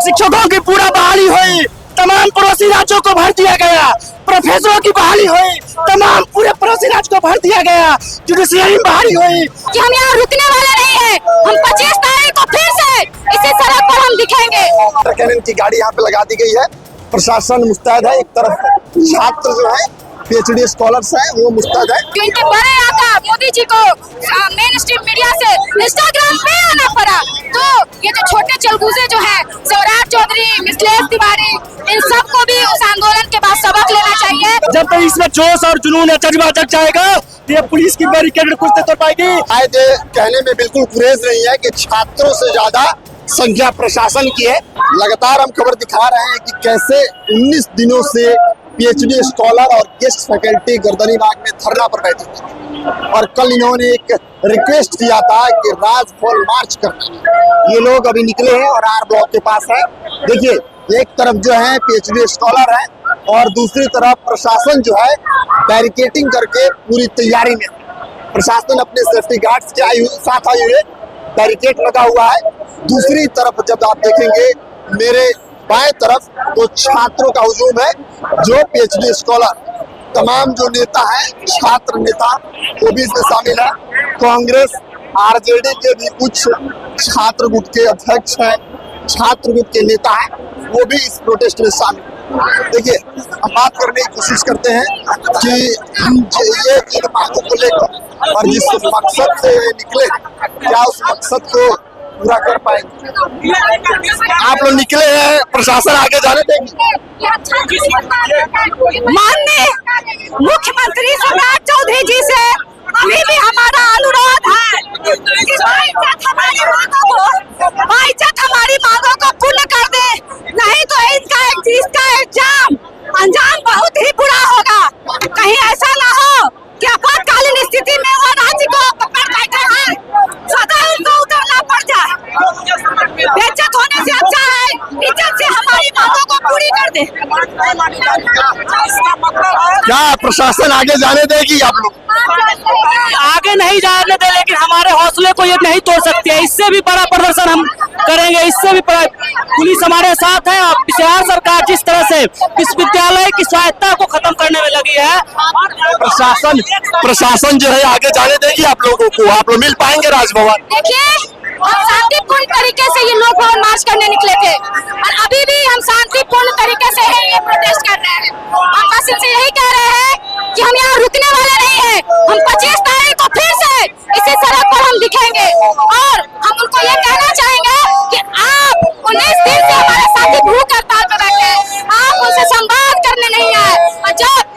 शिक्षकों की पूरा बहाली हुई, तमाम पड़ोसी राज्यों को भर दिया गया। प्रोफेसरों की बहाली हुई, तमाम पूरे पड़ोसी राज्य को भर दिया गया। जुडिशियरी बहाली हुई कि हम यहाँ रुकने वाले नहीं है। हम 25 तारीख को फिर से इसी सड़क पर हम दिखेंगे। कैनन की गाड़ी यहाँ पे लगा दी गई है। प्रशासन मुस्तैद है। एक तरफ छात्र जो है पीएचडी स्कॉलर्स हैं वो मुस्तैद है। जो इनके बड़े आका मोदी जी को मेन स्ट्रीम मीडिया से इंस्टाग्राम पे आना पड़ा, तो ये जो छोटे चलगूजे जो हैं, स्वराज चौधरी, मिथिलेश तिवारी, इन सबको भी उस आंदोलन के बाद सबक लेना चाहिए। जब तक इसमें जोश और जुनून या जज्बा जग जाएगा तो ये पुलिस की बैरिकेड कुछ नहीं तोड़ पाएगी। शायद कहने में बिल्कुल गुरेज नहीं है कि छात्रों से ज्यादा संख्या प्रशासन की है। लगातार हम खबर दिखा रहे हैं कि कैसे 19 दिनों से पीएचडी स्कॉलर और गेस्ट फैकल्टी गर्दनीबाग में धरना पर बैठे थे और कल इन्होंने एक रिक्वेस्ट किया था कि राजभवन मार्च करना। ये लोग अभी निकले हैं और आर ब्लॉक के पास है। देखिए, एक तरफ जो है पीएचडी स्कॉलर है और दूसरी तरफ प्रशासन जो है बैरिकेटिंग करके पूरी तैयारी में। प्रशासन अपने सेफ्टी गार्ड्स के साथ आई हुई है, बैरिकेड लगा हुआ है। दूसरी तरफ जब आप देखेंगे मेरे बाएं तरफ तो छात्रों का हुजूम है, जो पीएचडी स्कॉलर, तमाम जो नेता हैं, छात्र नेता वो भी इसमें शामिल है। कांग्रेस आरजेडी के भी कुछ छात्र गुट के अध्यक्ष हैं, छात्र गुट के नेता हैं, वो भी इस प्रोटेस्ट में शामिल। देखिए, हम बात करने की कोशिश करते हैं कि ये इन मांगों को लेकर और जिस मकसद से निकले, क्या उस मकसद को पूरा कर पाएंगे। आप लोग निकले हैं, प्रशासन आगे जाने देंगे। माननीय मुख्यमंत्री स्वराज चौधरी जी से अभी भी हमारा अनुरोध है कि हमारी मांगों को पूर्ण कर दे, नहीं तो इसका एग्जाम अंजाम बहुत ही बुरा होगा। कहीं ऐसा ना हो कि आपातकालीन स्थिति में वो राज्य को पकड़ बैठे हैं, सदा उनको उतरना पड़ जाए। बेइज्जत होने से अच्छा है इज्जत से हमारी मांगों को पूरी कर दे। क्या प्रशासन आगे जाने देगी? आप लोग आगे नहीं जाने दे, लेकिन हमारे हौसले को ये नहीं तोड़ सकती है। इससे भी बड़ा प्रदर्शन हम करेंगे, इससे भी बड़ा। पुलिस हमारे साथ है और बिहार सरकार जिस तरह से विश्वविद्यालय की स्वायत्ता को खत्म करने में लगी है, प्रशासन जो है आगे जाने देगी आप लोगों को? आप लोग मिल पाएंगे राजभवन? देखिए, हम शांतिपूर्ण तरीके से ये लोग भवन मार्च करने निकले थे और अभी भी हम शांतिपूर्ण तरीके से ये प्रोटेस्ट कर रहे हैं। हम बस इनसे यही कह रहे हैं कि हम यहाँ रुकने वाले नहीं है। हम 25 तारीख को फिर से इसी सड़क पर हम दिखेंगे और हम उनको ये कहना चाहेंगे कि आप 19 दिन से हमारे साथी भूख हड़ताल पर बैठे हैं, आप उनसे संवाद करने नहीं आए और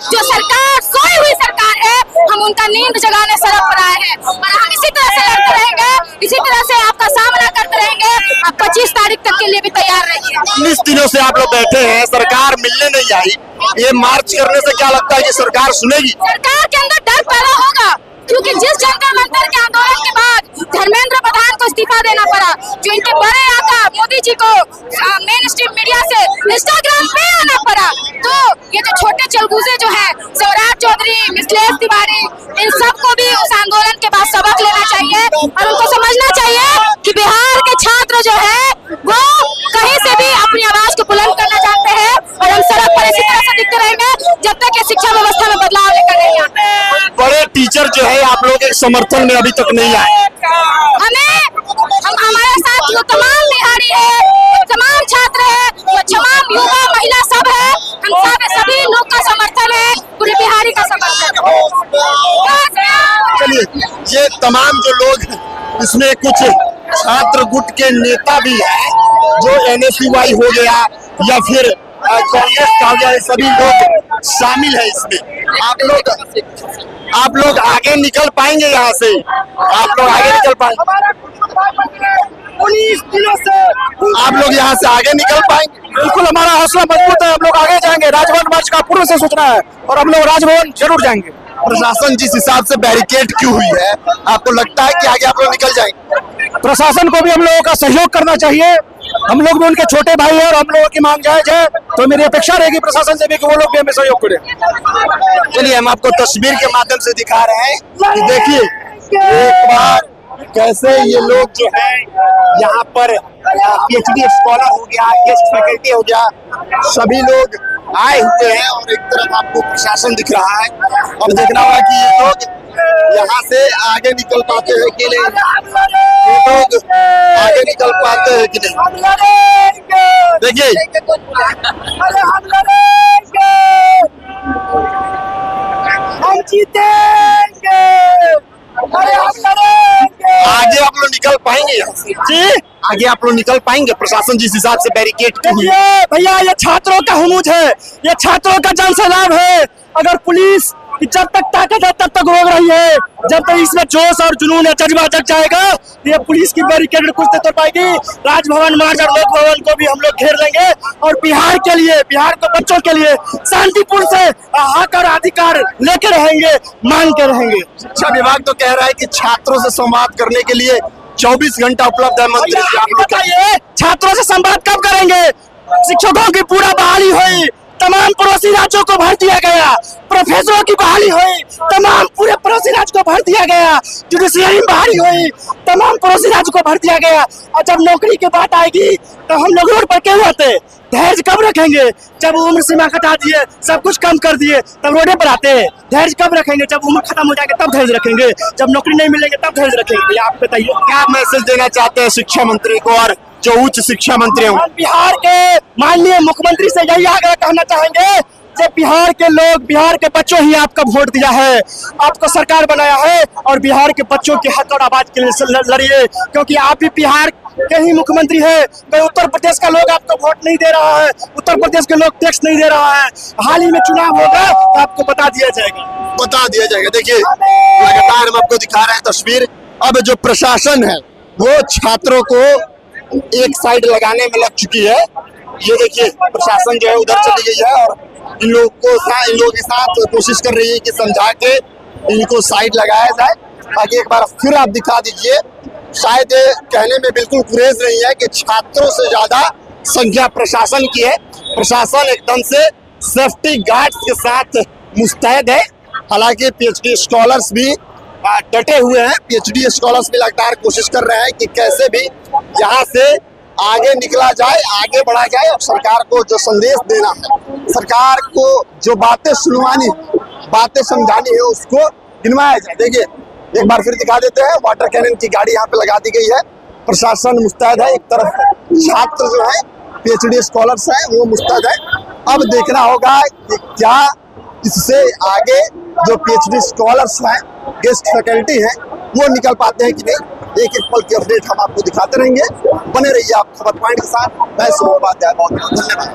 जो सरकार सोई हुई सरकार है, हम उनका नींद जगाने सड़क पर आए हैं और हम इसी तरह से लड़ते रहेंगे, इसी तरह से आपका सामना करते रहेंगे। आप 25 तारीख तक के लिए भी तैयार रहिए। 19 दिनों से आप लोग बैठे हैं, सरकार मिलने नहीं आई। ये मार्च करने से क्या लगता है कि सरकार सुनेगी? सरकार के अंदर डर पैदा होगा, क्योंकि जिस जंतर मंतर के आंदोलन के बाद धर्मेंद्र प्रधान को इस्तीफा देना पड़ा, जो इनके बड़े आका मोदी जी को मेन स्ट्रीम मीडिया से इंस्टाग्राम पे आना पड़ा, तो ये जो छोटे चलगूजे जो हैं, स्वराज चौधरी, मिथिलेश तिवारी, इन सबको भी उस आंदोलन के बाद सबक लेना चाहिए और उनको समझना चाहिए कि बिहार के छात्र जो है वो कहीं से भी अपनी आवाज को बुलंद करना चाहते हैं और हम सड़क पर इसी तरह से दिखते रहेंगे जब तक ये शिक्षा व्यवस्था में बदलाव लेकर नहीं आते। बड़े टीचर जो है आप लोगों के समर्थन में अभी तक नहीं आए। हमारे साथ जो तमाम बिहारी है, तमाम छात्र है, तमाम युवा महिला सब है, हम सब सभी लोग का समर्थन है, पूरे बिहारी का समर्थन है। चलिए, ये तमाम जो लोग हैं, इसमें कुछ छात्र गुट के नेता भी हैं, जो NSUI हो गया या फिर कांग्रेस का हो गया, सभी लोग शामिल है इसमें। आप लोग आगे निकल पाएंगे यहाँ से? आप लोग आगे निकल पाएंगे? 19 दिनों से आप लोग यहाँ से आगे निकल पाएंगे? बिल्कुल, हमारा हौसला मजबूत है। हम लोग आगे जाएंगे। राजभवन मार्च का पूर्ण से सोचना है और हम लोग राजभवन जरूर जाएंगे। प्रशासन जिस हिसाब से बैरिकेड की हुई है, आपको लगता है कि आगे आप लोग निकल जाएंगे? प्रशासन को भी हम लोगों का सहयोग करना चाहिए। हम लोग भी उनके छोटे भाई हैं और हम लोगों की मांग जायज है, तो मेरी अपेक्षा रहेगी प्रशासन से भी कि वो लोग भी हमें सहयोग करें। चलिए, हम आपको तस्वीर के माध्यम से दिखा रहे हैं कि देखिए, एक बार कैसे ये लोग जो है यहाँ पर PhD स्कॉलर हो गया, गेस्ट फैकल्टी हो गया, सभी लोग आए हुए हैं और एक तरफ आपको प्रशासन दिख रहा है। अब देखना होगा कि ये लोग यहाँ से आगे निकल पाते हैं कि नहीं, ये लोग आगे निकल पाते हैं कि नहीं। देखिए हम जीतेंगे, आगे आप लोग निकल पाएंगे यहाँ से? जी आगे आप लोग निकल पाएंगे? प्रशासन जिस हिसाब से बैरिकेड की हुई है। देखिए भैया, ये छात्रों का हुमूज है, ये छात्रों का जन सैलाब है। अगर पुलिस की जब तक ताकत है तब तक रोक रही है, जब तक इसमें जोश और जुनून है, जज्बा जग जाएगा, ये पुलिस की बैरिकेड कुछ नहीं तोड़ पाएगी। राजभवन, मार्च और लोक भवन को भी हम लोग घेर लेंगे और बिहार के लिए, बिहार के बच्चों के लिए शांतिपूर्ण से हक और अधिकार लेके रहेंगे, मांग के रहेंगे। शिक्षा विभाग तो कह रहा है कि छात्रों से संवाद करने के लिए 24 घंटा उपलब्ध है। मंत्री जी, आप लोग बताइए, छात्रों से संवाद कब करेंगे? शिक्षकों की पूरा बहाली हुई, तमाम पड़ोसी राज्यों को भर दिया गया, प्रोफेसरों की बहाली हुई, तमाम पूरे पड़ोसी राज्य को भर दिया गया, जुडिशियरी बहाली हुई, तमाम पड़ोसी राज्य को भर दिया गया। और जब नौकरी की बात आएगी तो हम लोग रोड पर क्यों आते? धैर्य कब रखेंगे? जब उम्र सीमा घटा दिए, सब कुछ कम कर दिए, तब रोडे पर आते हैं। धैर्य कब रखेंगे? जब उम्र खत्म हो जाएगी तब धैर्य रखेंगे, जब नौकरी नहीं मिलेंगे तब धैर्य रखेंगे। भैया आप बताइए, क्या मैसेज देना चाहते हैं शिक्षा मंत्री को और जो उच्च शिक्षा मंत्री हैं? हम बिहार के माननीय मुख्यमंत्री से यही आग्रह करना चाहेंगे कि बिहार के लोग, बिहार के बच्चों ही आपका वोट दिया है, आपको सरकार बनाया है, और बिहार के बच्चों के हक और आवाज के लिए लड़िए, क्योंकि आप भी बिहार के ही मुख्यमंत्री है। कोई उत्तर प्रदेश का लोग आपको वोट नहीं दे रहा है, उत्तर प्रदेश के लोग टैक्स नहीं दे रहा है। हाल ही में चुनाव होगा तो आपको बता दिया जाएगा, बता दिया जाएगा। देखिए लगातार हम आपको दिखा रहे हैं तस्वीर। अब जो प्रशासन है वो छात्रों को एक साइड लगाने में लग चुकी है। ये देखिए प्रशासन जो है उधर चली गई है और इन लोगों के साथ कोशिश कर रही है कि समझा के इनको साइड लगाया जाए। आगे एक बार फिर आप दिखा दीजिए। शायद कहने में बिल्कुल गुरेज नहीं है कि छात्रों से ज्यादा संख्या प्रशासन की है। प्रशासन एकदम से सेफ्टी गार्ड्स के साथ मुस्तैद है। हालांकि PhD स्कॉलर्स भी डटे हुए हैं। PhD स्कॉलर्स भी लगातार कोशिश कर रहे हैं कि कैसे भी यहाँ से आगे निकला जाए, आगे बढ़ा जाए और सरकार को जो संदेश देना है, सरकार को जो बातें सुनवानी, बातें समझानी है, उसको गिनवाया जाए। देखिए एक बार फिर दिखा देते हैं, वाटर कैनन की गाड़ी यहाँ पे लगा दी गई है। प्रशासन मुस्तैद है, एक तरफ छात्र जो है PhD स्कॉलर्स हैं वो मुस्तैद है। अब देखना होगा कि क्या इससे आगे जो PhD स्कॉलर्स हैं, गेस्ट फैकल्टी हैं, वो निकल पाते हैं कि नहीं। एक एक पल की अपडेट हम आपको दिखाते रहेंगे। बने रहिए आप खबर पॉइंट के साथ। मैं सुबह उपाध्याय, बहुत बहुत धन्यवाद।